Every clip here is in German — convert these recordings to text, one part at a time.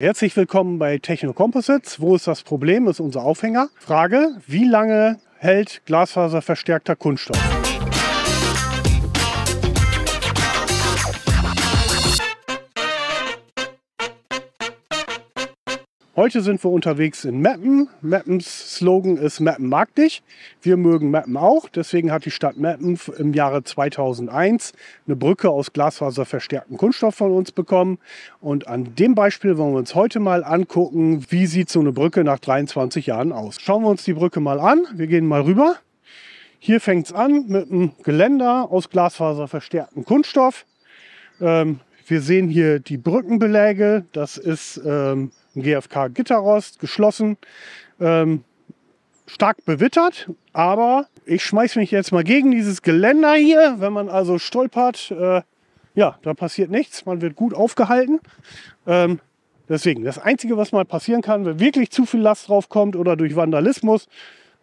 Herzlich willkommen bei Techno Composites. Wo ist das Problem? Ist unser Aufhänger. Frage: Wie lange hält glasfaserverstärkter Kunststoff? Heute sind wir unterwegs in Meppen. Meppens Slogan ist Meppen mag dich. Wir mögen Meppen auch. Deswegen hat die Stadt Meppen im Jahre 2001 eine Brücke aus glasfaserverstärktem Kunststoff von uns bekommen. Und an dem Beispiel wollen wir uns heute mal angucken, wie sieht so eine Brücke nach 23 Jahren aus. Schauen wir uns die Brücke mal an. Wir gehen mal rüber. Hier fängt es an mit einem Geländer aus glasfaserverstärktem Kunststoff. Wir sehen hier die Brückenbeläge. Das ist ein GFK-Gitterrost, geschlossen, stark bewittert, aber ich schmeiße mich jetzt mal gegen dieses Geländer hier. Wenn man also stolpert, ja, da passiert nichts, man wird gut aufgehalten. Deswegen, das Einzige, was mal passieren kann, wenn wirklich zu viel Last drauf kommt oder durch Vandalismus,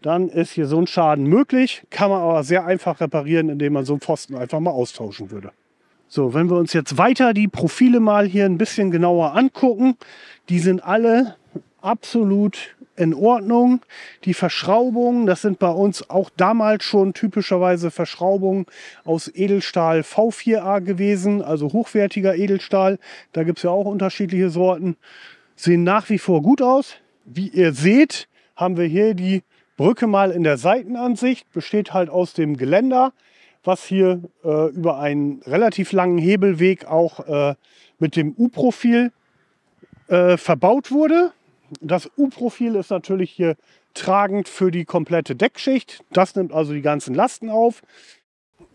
dann ist hier so ein Schaden möglich, kann man aber sehr einfach reparieren, indem man so einen Pfosten einfach mal austauschen würde. So, wenn wir uns jetzt weiter die Profile mal hier ein bisschen genauer angucken, die sind alle absolut in Ordnung. Die Verschraubungen, das sind bei uns auch damals schon typischerweise Verschraubungen aus Edelstahl V4A gewesen, also hochwertiger Edelstahl. Da gibt es ja auch unterschiedliche Sorten. Sehen nach wie vor gut aus. Wie ihr seht, haben wir hier die Brücke mal in der Seitenansicht, besteht halt aus dem Geländer, was hier über einen relativ langen Hebelweg auch mit dem U-Profil verbaut wurde. Das U-Profil ist natürlich hier tragend für die komplette Deckschicht. Das nimmt also die ganzen Lasten auf.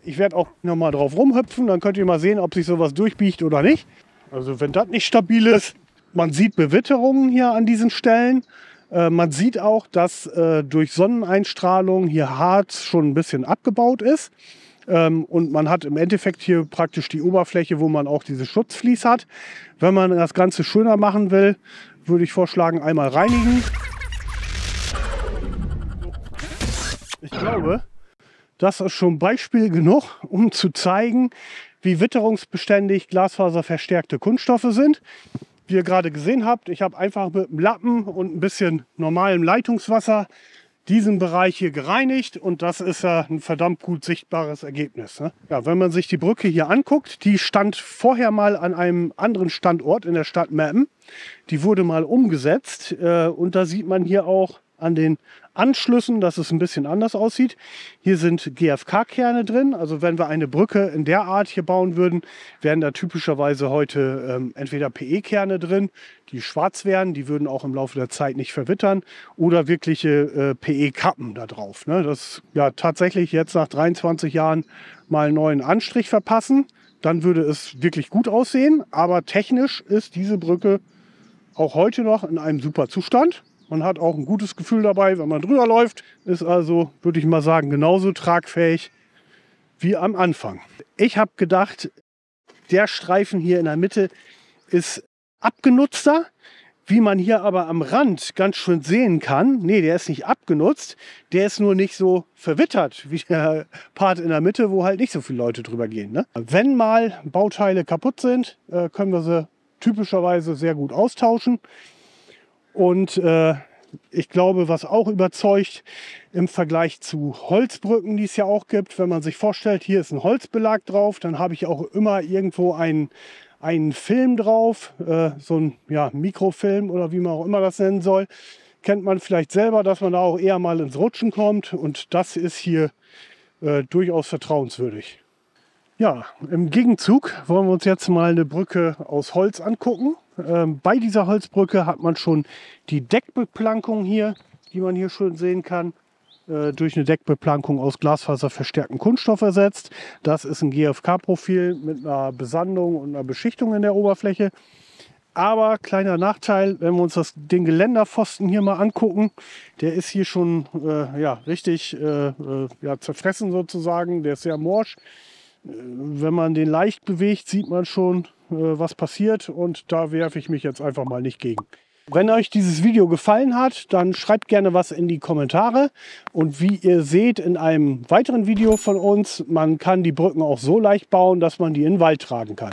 Ich werde auch noch mal drauf rumhüpfen, dann könnt ihr mal sehen, ob sich sowas durchbiegt oder nicht. Also wenn das nicht stabil ist, man sieht Bewitterungen hier an diesen Stellen. Man sieht auch, dass durch Sonneneinstrahlung hier Harz schon ein bisschen abgebaut ist. Und man hat im Endeffekt hier praktisch die Oberfläche, wo man auch dieses Schutzvlies hat. Wenn man das Ganze schöner machen will, würde ich vorschlagen, einmal reinigen. Ich glaube, das ist schon Beispiel genug, um zu zeigen, wie witterungsbeständig glasfaserverstärkte Kunststoffe sind. Wie ihr gerade gesehen habt, ich habe einfach mit einem Lappen und ein bisschen normalem Leitungswasser diesen Bereich hier gereinigt und das ist ja ein verdammt gut sichtbares Ergebnis, ne? Ja, wenn man sich die Brücke hier anguckt, die stand vorher mal an einem anderen Standort in der Stadt Meppen. Die wurde mal umgesetzt und da sieht man hier auch an den Anschlüssen, dass es ein bisschen anders aussieht. Hier sind GFK-Kerne drin. Also wenn wir eine Brücke in der Art hier bauen würden, wären da typischerweise heute entweder PE-Kerne drin, die schwarz wären, die würden auch im Laufe der Zeit nicht verwittern, oder wirkliche PE-Kappen da drauf, ne? Das ja tatsächlich jetzt nach 23 Jahren mal einen neuen Anstrich verpassen. Dann würde es wirklich gut aussehen. Aber technisch ist diese Brücke auch heute noch in einem super Zustand. Man hat auch ein gutes Gefühl dabei, wenn man drüber läuft. Ist also, würde ich mal sagen, genauso tragfähig wie am Anfang. Ich habe gedacht, der Streifen hier in der Mitte ist abgenutzter. Wie man hier aber am Rand ganz schön sehen kann, nee, der ist nicht abgenutzt, der ist nur nicht so verwittert wie der Part in der Mitte, wo halt nicht so viele Leute drüber gehen, ne? Wenn mal Bauteile kaputt sind, können wir sie typischerweise sehr gut austauschen. Und ich glaube, was auch überzeugt im Vergleich zu Holzbrücken, die es ja auch gibt, wenn man sich vorstellt, hier ist ein Holzbelag drauf, dann habe ich auch immer irgendwo einen Film drauf, so ein Mikrofilm oder wie man auch immer das nennen soll. Kennt man vielleicht selber, dass man da auch eher mal ins Rutschen kommt und das ist hier durchaus vertrauenswürdig. Ja, im Gegenzug wollen wir uns jetzt mal eine Brücke aus Holz angucken. Bei dieser Holzbrücke hat man schon die Deckbeplankung hier, die man hier schön sehen kann, durch eine Deckbeplankung aus glasfaserverstärktem Kunststoff ersetzt. Das ist ein GFK-Profil mit einer Besandung und einer Beschichtung in der Oberfläche. Aber kleiner Nachteil, wenn wir uns den Geländerpfosten hier mal angucken, der ist hier schon richtig zerfressen sozusagen, der ist sehr morsch. Wenn man den leicht bewegt, sieht man schon, was passiert und da werfe ich mich jetzt einfach mal nicht gegen. Wenn euch dieses Video gefallen hat, dann schreibt gerne was in die Kommentare und wie ihr seht in einem weiteren Video von uns, man kann die Brücken auch so leicht bauen, dass man die in den Wald tragen kann.